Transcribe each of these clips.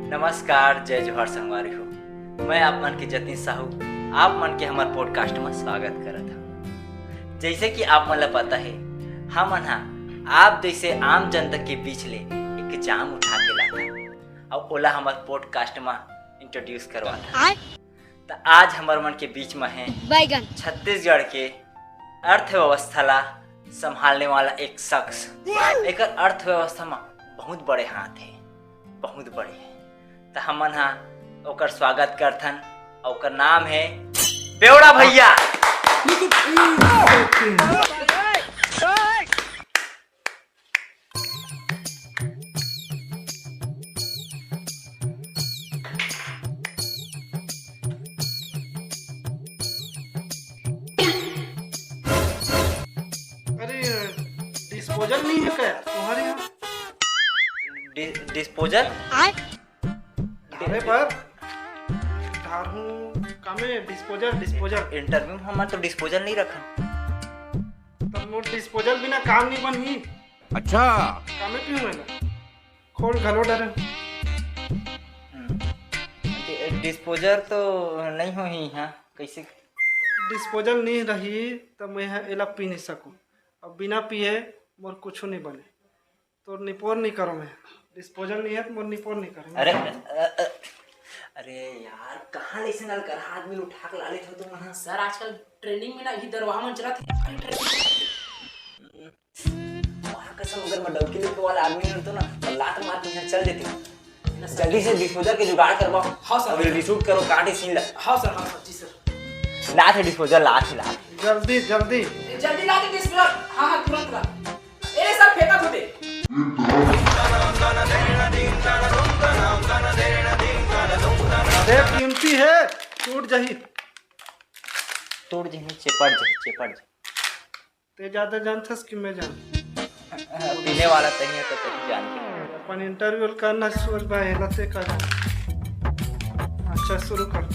नमस्कार, जय जोहार संगवारी हो। मैं आप मन के जतिन साहू आप मन के हमारे पॉडकास्ट में स्वागत करत हूँ। जैसे कि आप मन ला पता है, हम मन आप जैसे आम जनता के बीच ले एक जाम उठा के लाता और ओला हमारे पॉडकास्ट में इंट्रोड्यूस करवाता। तो आज हमारे मन के बीच में है बैगन छत्तीसगढ़ के अर्थव्यवस्था ला संभालने वाला एक शख्स। एक अर्थव्यवस्था में बहुत बड़े हाथ है, बहुत बड़े है। तो हमन ओकर स्वागत करथन। ओकर नाम है बेवड़ा भैया। अरे डिस्पोजल नहीं है क्या तुम्हारे यहाँ? डिस्पोजल ढाबे पर ढारू कामे डिस्पोजल इंटरव्यू में हमारे तो डिस्पोजल नहीं रखन। तब मोर डिस्पोजल बिना काम नहीं बनही। अच्छा कामे क्यों है ना? खोल घलो डरे। डिस्पोजल तो नहीं हो ही यहाँ कैसे? डिस्पोजल नहीं रही तब मैं एला पी नहीं सकूँ। अब बिना पिए मोर कुछ नहीं बने। तो निपोर नहीं करो मैं। डिस्पोजल नहीं है तो मोर निपोर नहीं करो। अरे यार, कहाँ ले से नल कर आदमी उठा के लाले थे तुम? सर आजकल ट्रेंडिंग में ना ही दरवाहा मन चला था। वहाँ कसम अगर मैं डबकी ले वाला आदमी ने तो ना लात मार के यहाँ चल देती। जल्दी से डिस्पोजल के जुगाड़ करवाओ। हाँ सर। अभी रिशूट करो, काटे सीन ला। हाँ सर जी सर। लात है डिस्पोजल, लात है। जल्दी जल्दी जल्दी ला के डिस्पोजल। हाँ तुरंत ला। ए सर फेंका तो दे। अरे कीमती है, टूट जाही। तोड़ जी चेपड़ जी। ते ज्यादा जानथस कि मैं जान? पीने वाला तही है तो तही जान के। अपन इंटरव्यू करना सोच भाई लते कर। अच्छा शुरू कर।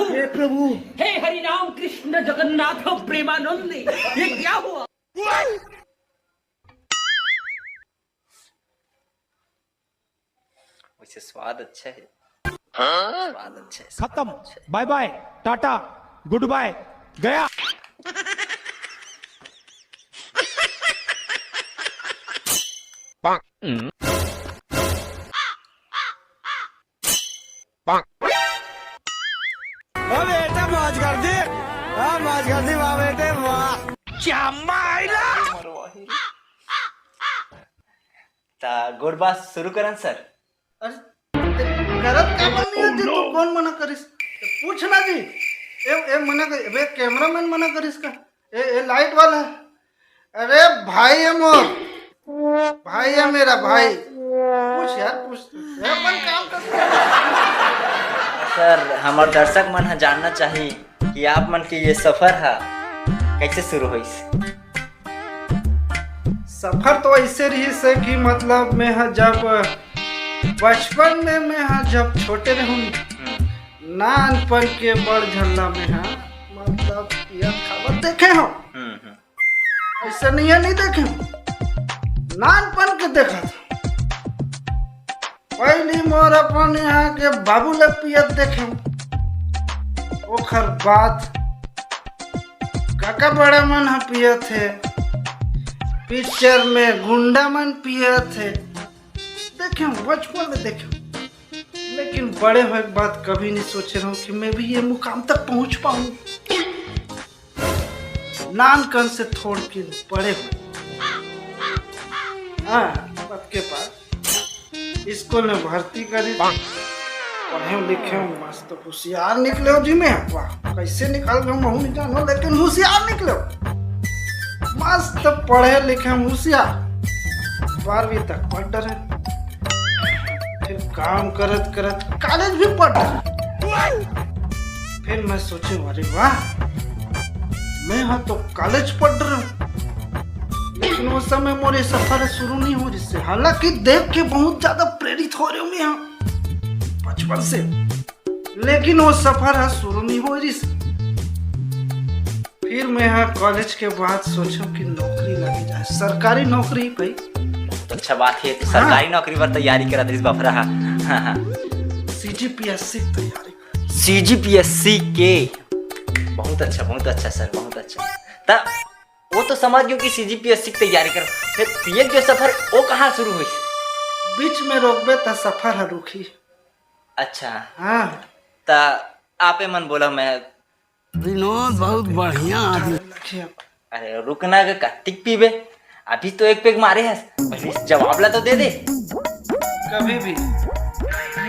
हे प्रभु हे हरि राम कृष्ण जगन्नाथ प्रेमानंद, ये क्या हुआ? वैसे स्वाद अच्छा है। स्वाद अच्छा है। खत्म, bye bye, tata, goodbye, गया। बेटा मौज कर दी, मौज कर दी, वाह बेटे वाह, क्या मायला। ता गुड बात शुरू करन सर। अरे करत का बनी है जी? तू कौन मना करिस? पूछ ना जी। ए मना कर। बे कैमरामैन मना करिस का? ए लाइट वाला है। अरे भाई है मोर, भाई है मेरा भाई। पूछ यार, पूछ। ए अपन काम कर। सर, हमारे दर्शक मन जानना चाहिए कि आप मन के ये सफर है कैसे शुरू हुई? सफर तो ऐसे रही से कि मतलब मैं जब बचपन में मैं जब छोटे रहूँ नानपन के बड़ झल्ला में मतलब यह खबर देखे हो। ऐसा नहीं है, नहीं देखे हो। नानपन के देखा था। पहली मोर अपन यहाँ के बाबू लग पियत देखे। ओखर बाद काका बड़ा मन पियत है। पिक्चर में गुंडा मन पियत है। देखे बचपन में देखे, लेकिन बड़े होने के बाद कभी नहीं सोचे रहा कि मैं भी ये मुकाम तक पहुंच पाऊं। नानकन से थोड़ के बड़े हुए। हाँ, बात के पास स्कूल में भर्ती करी। पढ़े लिखे मस्त होशियार निकले हो जी। मैं वाह कैसे निकाल गए महू नहीं जानो, लेकिन होशियार निकले हो। मस्त पढ़े लिखे होशियार। 12वीं तक पढ़ रहे, फिर काम करत करत कॉलेज भी पढ़ रहे। फिर मैं सोचे अरे वाह, मैं हाँ तो कॉलेज पढ़ रहा हूँ, लेकिन उस समय मोरे सफर शुरू नहीं हो जिससे, हालांकि देख के बहुत ज्यादा प्रेरित हो रहे हूँ मैं बचपन से, लेकिन वो सफर है शुरू नहीं हो जिससे। फिर मैं यहाँ कॉलेज के बाद सोचा कि नौकरी लगी जाए, सरकारी नौकरी भाई। तो अच्छा बात है, तो सरकारी नौकरी पर तैयारी करा दिस बफरा। हाँ। CGPSC तैयारी कर। CGPSC के बहुत अच्छा सर, बहुत अच्छा। तब वो तो समझ गयो कि CGPSC की तैयारी करो, फिर PH जो सफर वो कहाँ शुरू हुई? बीच में रोकबे तो सफर है रुकी। अच्छा हाँ ता आपे मन बोला मैं विनोद बहुत बढ़िया आदमी। अरे रुकना के कत्तिक पीबे, अभी तो एक पेग मारे है, पहले जवाब ला तो दे दे। कभी भी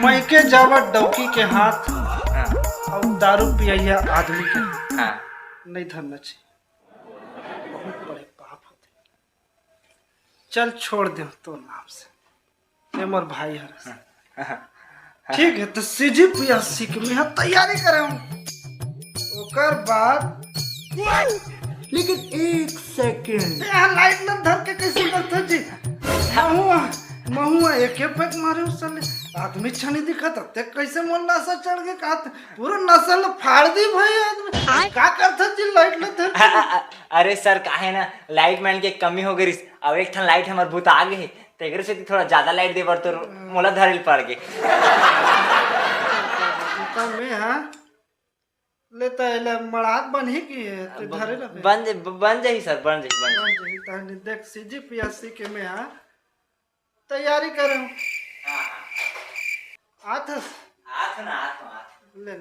मैके जावत डौकी के हाथ हाँ और दारू पिया आदमी के हाँ नहीं धरना चाहिए, बहुत बड़े पाप होते। चल छोड़ दे तो नाम से, मोर भाई हर। ठीक है, तो CGPSC के मैं तैयारी करे हूँ। ओकर बाद लेकिन एक सेकंड यहाँ लाइट न धर के कैसे करता जी? महुआ एक पैक मारे उस साले, आदमी छनी दिखा ते कैसे मन नशा चढ़ के कहा पूरा नशा ल फाड़ दी भाई आदमी। का करता जी लाइट न धर? अरे सर काहे ना लाइट मैन के कमी हो गई, अब एक ठन लाइट हमार भूत आ गए तेरे से थोड़ा ज्यादा लाइट दे बर तो मोला धरल पड़ गए। में हाँ लेता है मड़ात बन ही की है तो धरे ना बन जाही सर, बन जाही। ताने देख CGPSC के में हाँ तैयारी करे हूँ। आथस ले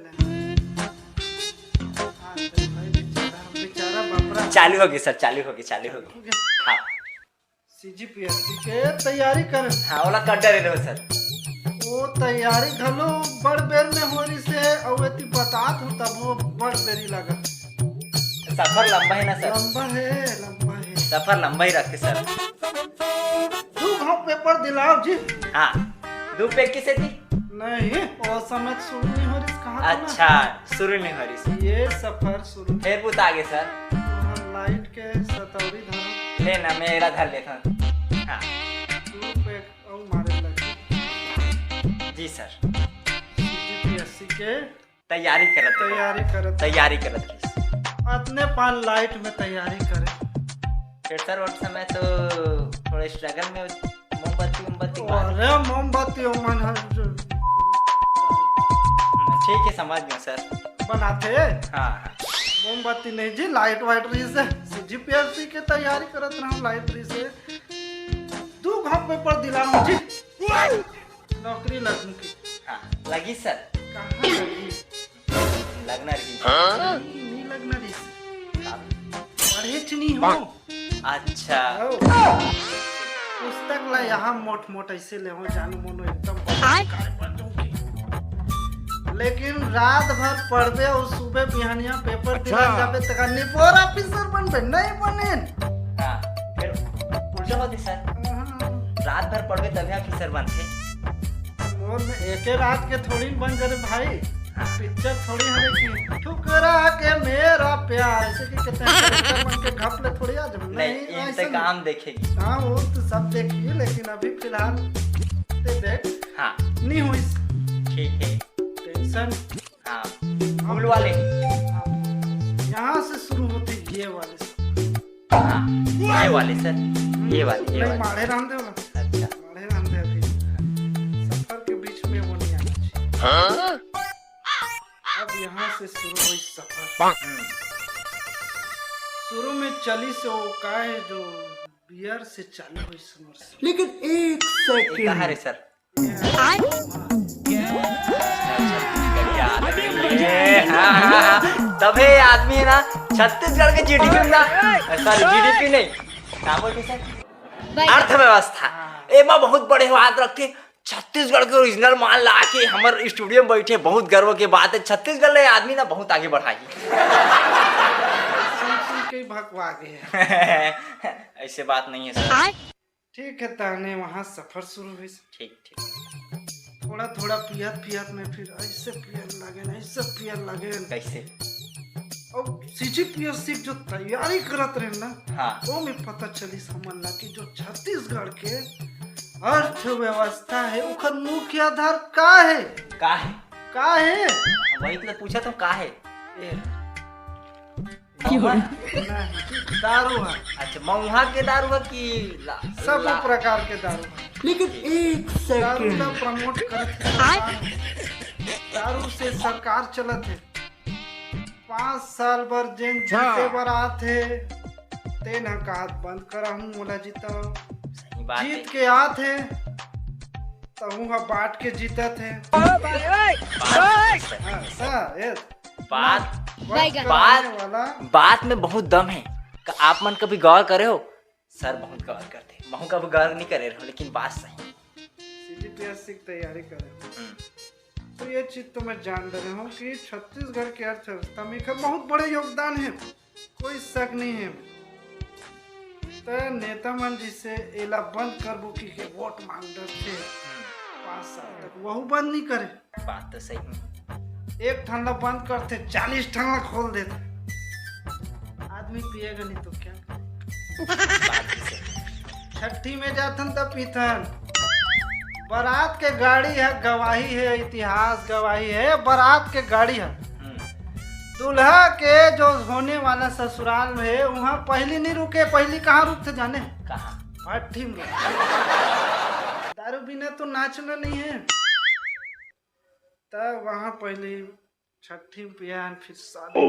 बेचारा बापरा चालू होगी सर, चालू होगी। हाँ CGPSC के तैयारी करे। हाँ वाला कट रहे सर, वो तैयारी घलो बड़ बेर में हो रही से और एती बतात हूँ तब वो बड़ बेरी लगा। सफर लंबा है ना सर? लंबा है सफर लंबा ही रखे सर। 2 घाव पेपर दिलाओ जी। हाँ 2 पेज किसे थी? नहीं वो समय शुरू नहीं हो रही कहाँ? अच्छा शुरू नहीं हो रही, ये सफर शुरू फिर पूछ आगे सर। लाइट के सतौरी धरो ले ना मेरा धर लेता हूँ। हाँ 2 पैक और मारे लगे जी सर। CGPSC के तैयारी करत अपने पान लाइट में तैयारी करे। फिर सर उस समय तो थोड़े स्ट्रगल में मोमबत्ती अरे मोमबत्ती मन ठीक है समझ गया सर। बनाते हाँ मोमबत्ती नहीं जी, लाइट वाइट रही से CGPSC के तैयारी करत रहा लाइट रही से 2 घाव पेपर दिलाऊं जी, नौकरी लगने की। हाँ लगी सर। कहाँ लगी? लगना रही नहीं लगना रही, पढ़े नहीं हो। अच्छा पुस्तक ला यहाँ मोट ऐसे ले जानो मोनो एकदम, लेकिन रात भर पढ़बे और सुबह बिहानिया पेपर दिला जाबे तक निपोर ऑफिसर बनबे नहीं बने। हाँ फिर उल्टा होती सर, रात भर पढ़बे तभी ऑफिसर बनते। मोर में एक रात के थोड़ी बन जरे भाई, पिक्चर थोड़ी हरे की ठुकरा के मेरा प्यार ऐसे कि कहते हैं बन के घपले थोड़ी आ जब नहीं इंतकाम देखेगी। हाँ वो तो सब देखिए, लेकिन अभी फिलहाल ते देख। हाँ नहीं हुई ठीक है टेंशन। हाँ फूल वाले यहाँ से शुरू होती ये वाले से। हाँ ये वाले सर, ये वाले माड़े रामदेव। अच्छा माड़े रामदेव भी सफर के बीच में वो नहीं आना चाहिए। अब यहाँ से शुरू हुई सफर। शुरू में चली से वो का है जो बियर से चालू हुई समर से, लेकिन एक सेकंड कहाँ रे सर? तभी आदमी है ना छत्तीसगढ़ के GDP ना, सॉरी GDP नहीं क्या बोलते सर, अर्थव्यवस्था एमा बहुत बड़े हाथ रखते। छत्तीसगढ़ के ओरिजिनल माल ला के हमारे स्टूडियो में बैठे, बहुत गर्व के बात है। छत्तीसगढ़ ले आदमी ना बहुत आगे बढ़ाई। भगवा गए ऐसे बात नहीं है सर। ठीक है ताने वहाँ सफर शुरू हुई। ठीक थोड़ा पियत में फिर ऐसे पियर लगे। कैसे? अब CGPSC जो तैयारी करत रहे ना, हाँ वो में पता चली समझला कि जो छत्तीसगढ़ के अर्थव्यवस्था है उखर मुख्य आधार का है? का है? का है? वही तो पूछा तो का है? ए, क्यों? नहीं, दारू है। अच्छा मऊहा के दारू है कि सब प्रकार के दारू है। लेकिन एक दारू सेकंड ला प्रमोट करत है। दारू से सरकार चलत है। 5 साल बर जेन जीते बर आथे तेना का हाथ बंद करा हूँ मोला जीता सही बात है। जीत के आथे तहु हा बाट के जीतत है। बात वाला बात में बहुत दम है। आप मन कभी गौर करे हो? सर बहुत गौर करते, महू कभी गौर नहीं करे रहो, लेकिन बात सही। CGPSC की तैयारी करे तो ये चीज तो मैं जान रहे हूँ कि छत्तीसगढ़ की अर्थव्यवस्था में एक बहुत बड़े योगदान है, कोई शक नहीं है। तो नेता मन जिसे एला बंद करबो की के वोट मांग थे 5 साल तक, वह बंद नहीं करे। बात तो सही है। एक ठंडा बंद करते 40 ठंडा खोल देते। आदमी पिएगा नहीं तो क्या करे? छठी में जाथन तब पीथन। बारात के गाड़ी है, गवाही है, इतिहास गवाही है, बारात के गाड़ी है। दूल्हा के जो होने वाला ससुराल में है वहाँ पहली नहीं रुके, पहली कहाँ रुकते जाने? कहाँ? भट्ठी में। दारू बिना तो नाचना नहीं है। तब वहाँ पहले छठी में पिया, फिर शादी,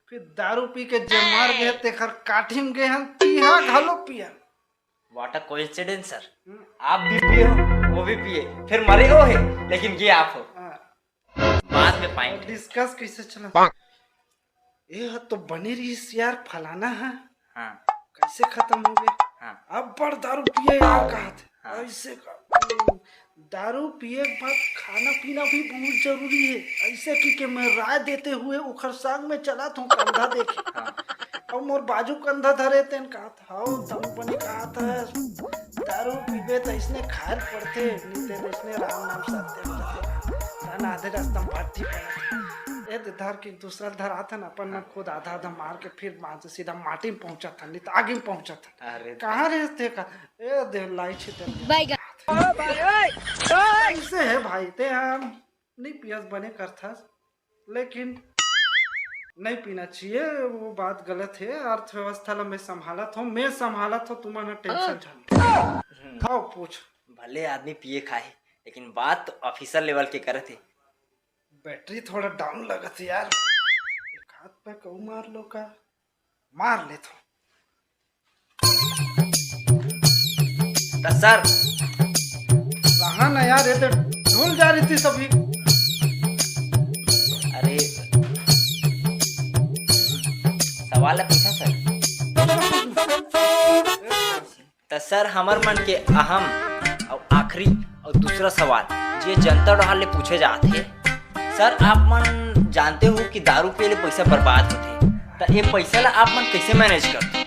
फिर दारू पी के जब मर गए तेखर काठी में गए हम पिया घलो पिया। What a coincidence sir. आप भी पिए हो, वो भी पिए, फिर मरे हो है, लेकिन ये आप हो। बाद में पाएंगे। डिस्कस कैसे चला? ये तो बनी रही यार, फलाना है। हाँ कैसे खत्म हो गए? हाँ अब बड़ दारू पिए यार कहा थे। हाँ। ऐसे का दारू पिए के बाद खाना पीना भी बहुत जरूरी है। ऐसे कि मैं राय देते हुए उखर सांग में चला था कंधा देखे। हाँ। और मोर बाजू कंधा धरे तेन कहा था हाउ दम बने कहा था दारू पीबे तो इसने खार पड़ते नीते तो इसने राम नाम सत्य बोलते आधे रास्ता भट्टी पड़ा। ए धर के दूसरा धर आता ना अपन में खुद आधा आधा मार के फिर वहां से सीधा माटी में पहुंचा था, नहीं तो आगे में पहुंचा था। अरे कहाँ रहते का? ए दे लाई छितर ऐसे है भाई ते हम नहीं पियस बने करता, लेकिन नहीं पीना चाहिए, वो बात गलत है। अर्थव्यवस्था ला मैं संभालत हूँ, तुम्हारा टेंशन झल खाओ पूछ। भले आदमी पिए खाए, लेकिन बात तो ऑफिसर लेवल के करे थे। बैटरी थोड़ा डाउन लगत यार, एक हाथ पे कहूँ मार लो का मार ले तो सर रहा ना यार, ये तो ढूंढ जा रही थी सभी। अरे सवाल है पूछा सर। तो सर हमार मन के अहम और आखिरी और दूसरा सवाल जे जनता डहाल पूछे जाते सर, आप मन जानते हो कि दारू पे ले पैसा बर्बाद होते, तो ये पैसा ला आप मन कैसे मैनेज करते?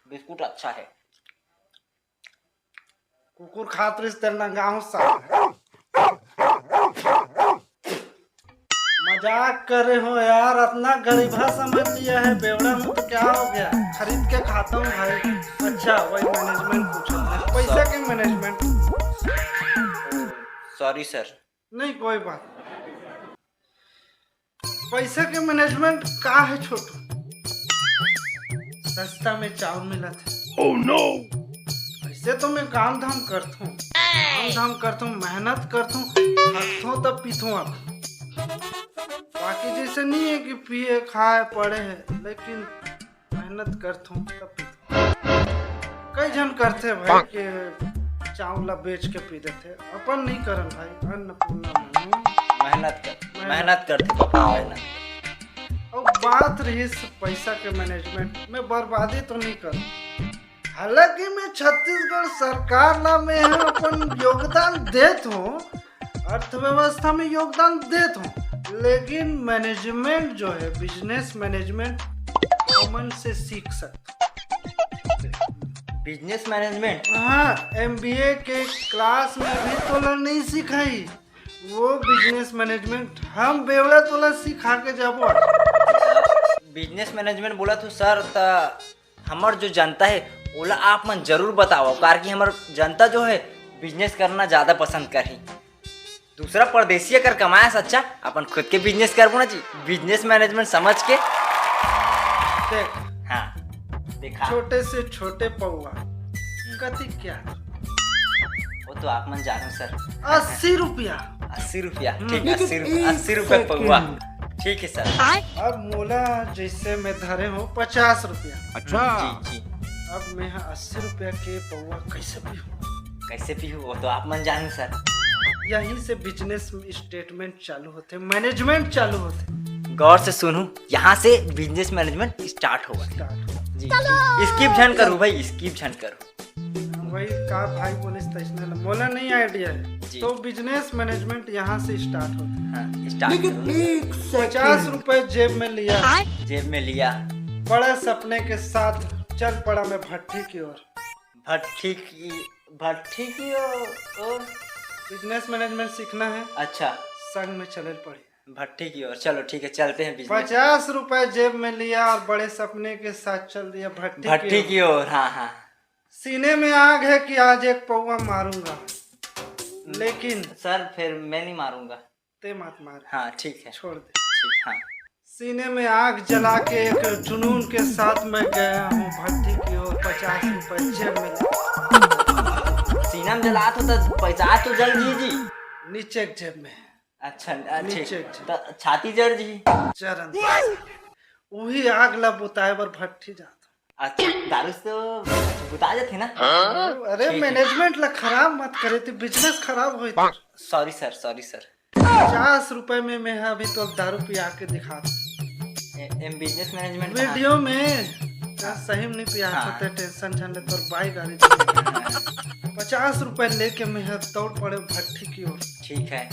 बिस्कुट अच्छा है। कुकुर खातर इस तरह गाँव सा मजाक कर रहे हो यार, अपना गरीबा समझ लिया है बेवड़ा में तो क्या हो गया? खरीद के खाता हूँ भाई। अच्छा वही मैनेजमेंट पूछो, पैसे के मैनेजमेंट। Sorry sir. नहीं कोई बात, पैसे के मैनेजमेंट का है छोटू? सस्ता में चावल मिला था। Oh no! ऐसे तो मैं काम धाम करता हूँ, मेहनत करता हूँ, थकता हूँ तब पीता हूँ। अब बाकी जैसे नहीं है कि पिए खाए पड़े हैं, लेकिन मेहनत करता हूँ तब पीता हूँ। कई जन करते भाई के चावला बेच के पी देते, अपन नहीं करन भाई। अन्नपूर्णा मेहनत करते पापा, मेहनत। और बात रही पैसा के मैनेजमेंट में, बर्बादी तो नहीं करूँ। हालांकि मैं छत्तीसगढ़ सरकार ला में अपन योगदान देत हूँ, अर्थव्यवस्था में योगदान देत हूँ, लेकिन मैनेजमेंट जो है बिजनेस मैनेजमेंट हमन से सीख सकते। Business management. हाँ, MBA के क्लास में भी तोला नहीं सिखाई, वो बिजनेस मैनेजमेंट हम बेवड़ा तोला सिखा के जाबो। बिजनेस मैनेजमेंट बोला तो सर हमार जो जनता है ओला आप मन जरूर बताओ, कारण कि हमार जनता जो है बिजनेस करना ज़्यादा पसंद करही। दूसरा परदेसी अगर कमाया सच्चा अपन खुद के बिजनेस करबो ना जी, बिजनेस मैनेजमेंट समझ के। देख, हाँ देखा, छोटे से छोटे पौआ कति क्या, वो तो आप मन जानो सर। 80 रुपया। 80 रुपया, ठीक है, 80 रुपये पौवा, ठीक है सर। अब मोला जैसे मैं धरे हो 50 रुपया, जी जी, अब मैं 80 रुपया के पौआ कैसे पीऊँ? कैसे भी हो वो तो आप मन जानो सर। यहीं से बिजनेस स्टेटमेंट चालू होते, मैनेजमेंट चालू होते। गौर से सुनू, यहाँ से बिजनेस मैनेजमेंट स्टार्ट होगा जी। स्किप झन करूँ भाई, स्किप झन करूँ। वही का भाई बोले इसने मोला नहीं आइडिया है, जी। तो बिजनेस मैनेजमेंट यहाँ से स्टार्ट होता है। हाँ स्टार्ट। 50 रुपए जेब में लिया, जेब में लिया, बड़े सपने के साथ चल पड़ा मैं भट्टी की ओर। भट्टी की और बिजनेस मैनेजमेंट सीखना है, अच्छा संग में चले पड़े भट्टी की ओर। चलो ठीक है, चलते हैं बिजनेस। 50 रुपए जेब में लिया और बड़े सपने के साथ चल दिया भट्टी की ओर। हाँ हाँ, सीने में आग है कि आज एक पौवा मारूंगा, लेकिन सर फिर मैं नहीं मारूंगा। ते मत मार, हाँ ठीक है, छोड़ दे। ठीक। हाँ सीने में आग जला के एक जुनून के साथ मैं गया हूँ भट्टी की ओर। 50 रुपए जेब में, सीना में जला तो 50 तो जल जी जी, नीचे के जेब में। अच्छा नीचे ठीक, तो छाती जड़ जी। चरण वही आग ला बुताए बर भट्टी जाता। अच्छा दारू से तो बुता जाते ना। अरे मैनेजमेंट ला खराब मत करे थे, बिजनेस खराब हुई। Sorry sir, sorry sir. 50 रुपए में मैं अभी तो दारू पिया के दिखा बिजनेस मैनेजमेंट वीडियो में। सही में नहीं पिया होते, टेंशन झन ले तोर बाई गाड़ी। 50 रुपए लेके मैं दौड़ पड़े भट्टी की ओर। ठीक है,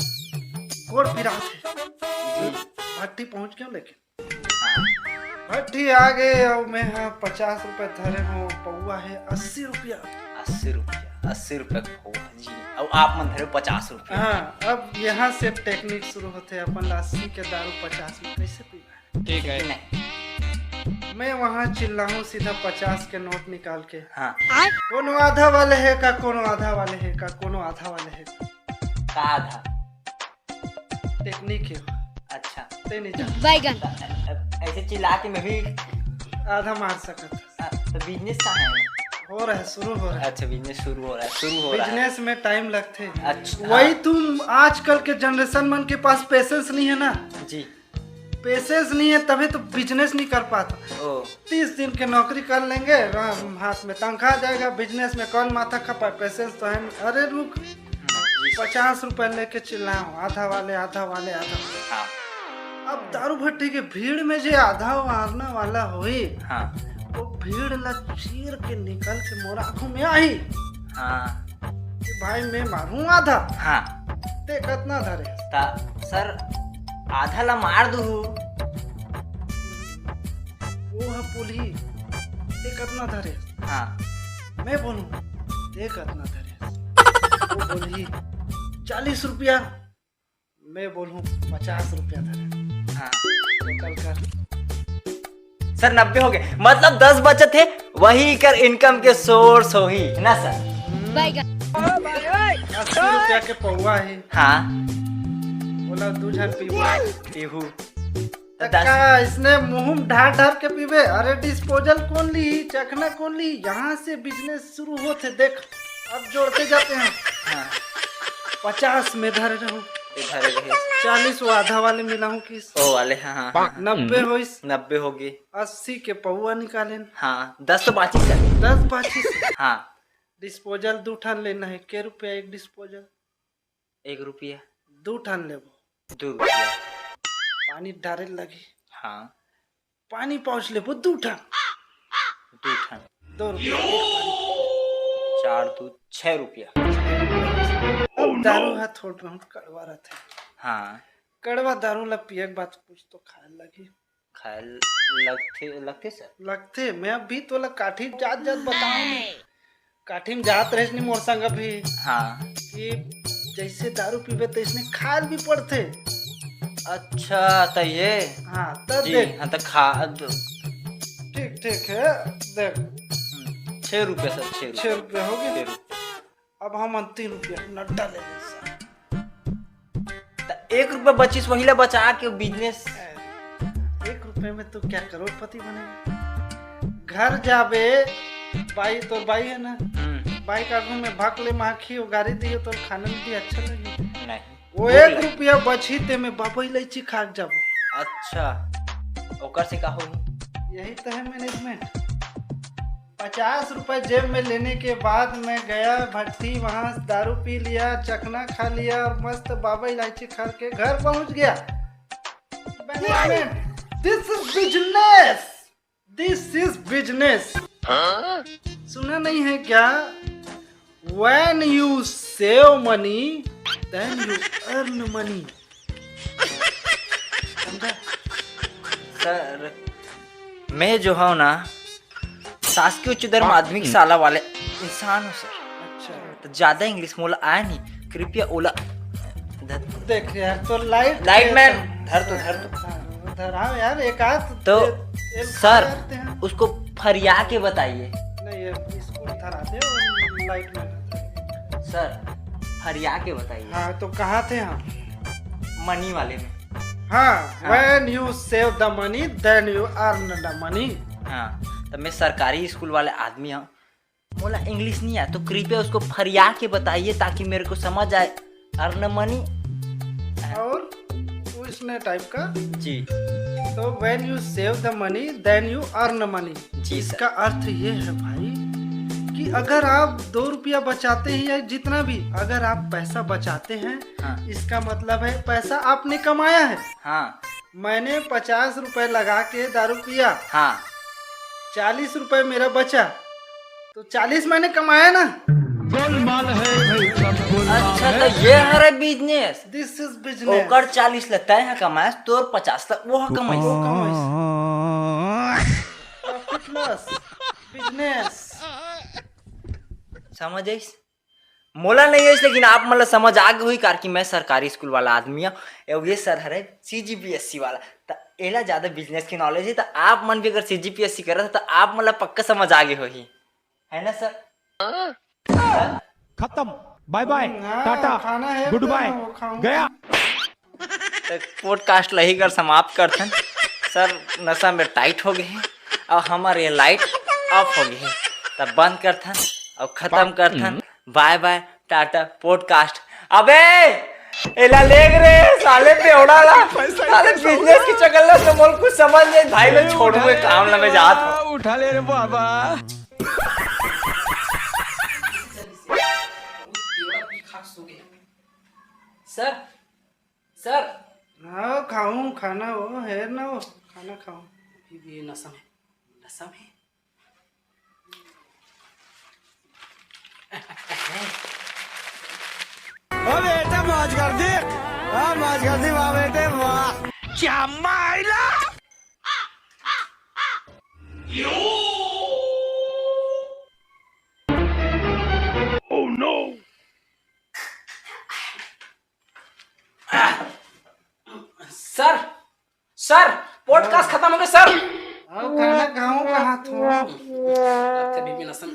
गोड़ पिरा थे, भट्टी पहुंच गया, लेकिन भट्टी आ गए और मैं 50 रुपए धरे हूँ, पौवा है 80 रुपया। 80 रुपया, 80 रुपये पौवा जी, और आप मन धरे 50 रुपया। हाँ, अब यहाँ से टेक्निक शुरू होते, अपन 80 के दारू 50 में कैसे पीना। ठीक है, नहीं मैं वहाँ चिल्लाऊं सीधा 50 के नोट निकाल के। हाँ, कोनो आधा वाले है का, कोनो आधा वाले है का, कोनो आधा वाले है का आधा टेक्निक है। अच्छा, ते नहीं जान, ऐसे चिल्ला के मैं भी आधा मार सकता। तो बिजनेस कहाँ है? हो रहा है, शुरू हो रहा है। अच्छा बिजनेस शुरू हो रहा है, शुरू हो रहा है। बिजनेस में टाइम लगते। अच्छा, वही तुम आजकल के जनरेशन मन के पास पेशेंस नहीं है ना जी, पेशेंस नहीं है तभी तो बिजनेस नहीं कर पाता। 30 दिन के नौकरी कर लेंगे, हाथ में तनख्वाह जाएगा, बिजनेस में कौन माथा खपा, पेशेंस तो है। अरे रुक, 50 रुपए लेके चिल्लाओ, आधा वाले आधा वाले आधा। हाँ। अब दारू भट्टी के भीड़ में जो आधा मारने वाला हुई, हाँ। वो भीड़ ला चीर के निकल के मोर आंखों में आई। हाँ। कि भाई मैं मारूं आधा। हाँ। ते कितना धरे? सर आधा ला मार दू। वो है पुली, ते कितना धरे? हाँ। मैं बोलूं ते कितना धरे? वो बोली 40 रुपया, मैं बोलूं 50 रुपया धरे। हाँ। टोटल कर सर 90 हो गए, मतलब 10 बचत है, वही कर इनकम के सोर्स हो ही ना सर। 80 रुपया के पौवा है। हाँ। बोला 2 जन पीहू का इसने मुंह ढार ढार के पीबे। अरे डिस्पोजल कौन ली, चखना कौन ली, यहाँ से बिजनेस शुरू होते। देख अब जोड़ते जाते हैं। हाँ। 50 में धरे रहूं, इधर रहे 40 वो आधा वाले मिला हूँ किस, ओ वाले। हाँ, हाँ। 90 हो, 90 हो गए। 80 के पौवा निकाले। हाँ 10 तो बाकी सर। 10 बाकी। हाँ। डिस्पोजल 2 ठान लेना है। के रुपया एक डिस्पोजल? 1 रुपया। 2 ठान लेबो। 2 रुपया। पानी डारे लगी। हाँ। पानी पहुँच लेबो 2 ठान। 2 ठान 2 रुपया। 4 2 6 रुपया। अब दारू है थोड़ा बहुत कड़वा रहते। हाँ। कड़वा दारू ला पिए के बाद कुछ तो खाए लगी। खाए लगते सर। लगते मैं अभी तो ला काठी जात जात बताऊं। काठी में जात रहे नहीं मोर संग भी हाँ। कि जैसे दारू पीबे तो इसने खाल भी पड़ते। अच्छा तो ये हाँ तब जी देख। हाँ तो खा ठीक ठीक है देख 6 रुपये सर, 6 6 रुपये हो गए। 6 रुपये। अब हम 3 रुपया नड्डा ले लें सर। तो 1 रुपये बचिस वही ला बचा के बिजनेस। 1 रुपये में तो क्या करोड़पति बनेगा। घर जाबे बाई तो बाई है ना, बाई का आगू में भाग ले माखी गाड़ी दियो तो खाने में भी अच्छा लगे। नहीं वो 1 रुपया बची ते में बाबा इलायची खा जाबो। अच्छा ओकर से का होई? यही तो है मैनेजमेंट। 50 रुपए जेब में लेने के बाद मैं गया भट्टी, वहां दारू पी लिया, चखना खा लिया और मस्त बाबा इलायची खा के घर पहुंच गया। Management, this is business, this is business. सुना नहीं है क्या? When you save money, then you earn money। समझा? सर मैं जो हूँ ना शासकीय उच्चतर माध्यमिक शाला वाले इंसान हूँ सर। अच्छा तो ज्यादा इंग्लिश मोला आया नहीं, कृपया ओला देख यार तो लाइट मैन धर तो हाँ, धराओ यार एक हाथ तो सर करते हैं। उसको फरिया के बताइए। नहीं ये स्कूल धरा दे और लाइट में सर फरिया के बताइए। हाँ तो कहाँ थे हम? मनी वाले में। हाँ when you save the money then you earn the money। हाँ तो मैं सरकारी स्कूल वाले आदमी हूँ, बोला इंग्लिश नहीं आया तो कृपया उसको फरिया के बताइए ताकि मेरे को समझ आए। अर्न मनी और उसने टाइप का जी। तो when you save the money then you earn money। जी इसका अर्थ ये है भाई कि अगर आप 2 रुपया बचाते हैं या जितना भी, अगर आप पैसा बचाते हैं हाँ। इसका मतलब है पैसा आपने कमाया है। हाँ मैंने 50 रुपए लगा के दारू पिया, हाँ 40 रुपए मेरा बचा, तो 40 मैंने कमाया ना। गोलमाल है भाई सब गोलमाल अच्छा है। तो ये हमारा बिजनेस। This is business. ओकर 40 लगता है कमाए तो 50 तक वो कमाई। Profit loss business. समझ आइस? मोला नहीं है लेकिन आप मतलब समझ आ गई हुई कार कि मैं सरकारी स्कूल वाला आदमी हूँ। ये सर है CGPSC वाला, तो एला ज्यादा बिजनेस की नॉलेज है। तो आप मन भी अगर CGPSC कर रहे थे तो आप मतलब पक्का समझ आ गए हो ही है ना सर? खत्म, बाय बाय, टाटा, खाना है गुड बाय, वो खाऊंगा। गया। तो पॉडकास्ट लही कर समाप्त करते हैं। सर नशा में टाइट हो गए हैं और हमारे ये लाइट ऑफ हो गई है, तब बंद करते हैं और खत्म करते हैं। Bye bye tata podcast. अबे एला लेग रे साले पे उड़ाला साले बिजनेस की चक्कर से मोल कुछ समझ नहीं भाई। मैं छोड़ूंगा काम ना मैं जात हूं। उठा ले रे बाबा। सर सर हाँ खाऊं खाना वो है ना, वो खाना खाऊं। ये नशा में ओ बेटा मौज कर दी, हाँ मौज कर दी वाह बेटे वाह। क्या माइला। Oh no। Sir sir podcast खत्म हो गया सर। खाना खाऊं कहाँ थो? कभी भी नशा में